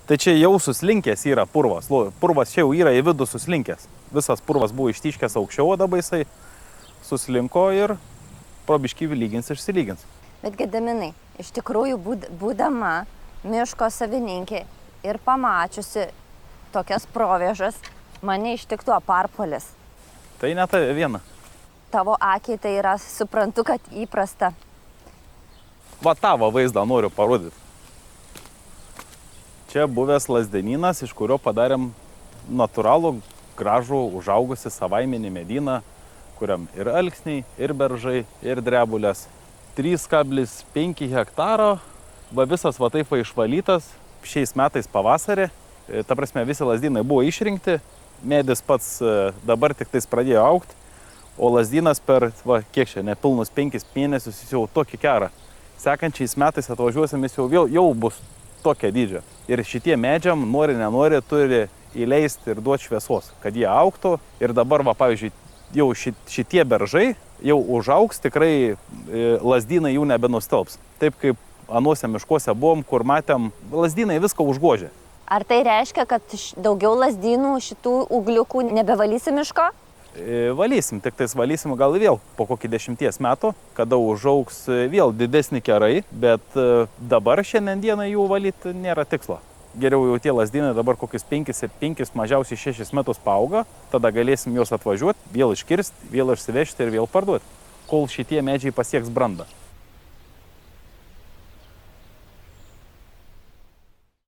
Tai čia jau suslinkęs yra purvas. Purvas čia jau yra į vidų suslinkęs. Visas purvas buvo ištiškęs aukščiau, o dabar jisai suslinko ir probiškį lygins išsilygins. Bet Gediminai, iš tikrųjų būdama miško savininkė ir pamačiusi tokias provėžas, mane ištiktų aparpolis. Tai ne tave viena. Tavo akiai tai yra, suprantu, kad įprasta. Va tavo vaizdą noriu parodyti. Čia buvęs lazdenynas, iš kurio padarėm natūralų, gražų, užaugusi savaiminį medyną, kuriam ir alksniai, ir beržai, ir drebulės. 3,5 hektaro, va visas va taip išvalytas šiais metais pavasarį. Ta prasme, visi lazdynai buvo išrinkti, medis pats dabar tik tais pradėjo augti, o lazdynas per, va, kiek čia, nepilnus 5 mėnesius jis jau tokį kerą. Sekančiais metais atvažiuosim, jis jau bus tokia dydžio. Ir šitie medžiam, nori, nenori, turi įleisti ir duoti šviesos, kad jie augtų. Ir dabar, va, pavyzdžiui, jau šitie beržai jau užaugs, tikrai lazdynai jų nebenustelbs. Taip kaip anuose miškuose buvom, kur matėm, lazdynai viską užgožė. Ar tai reiškia, kad daugiau lazdynų šitų ūgliukų nebevalysi miško? Valysim, tik tais valysim gal vėl po kokį 10 metų, kada užaugs vėl didesni kerai, bet dabar šiandien dieną jų valyti nėra tikslo. Geriau jau tie lazdynai dabar kokius 5 mažiausiai 6 metus paauga, tada galėsim juos atvažiuoti, vėl iškirsti, vėl išsivežti ir vėl parduoti, kol šitie medžiai pasieks brandą.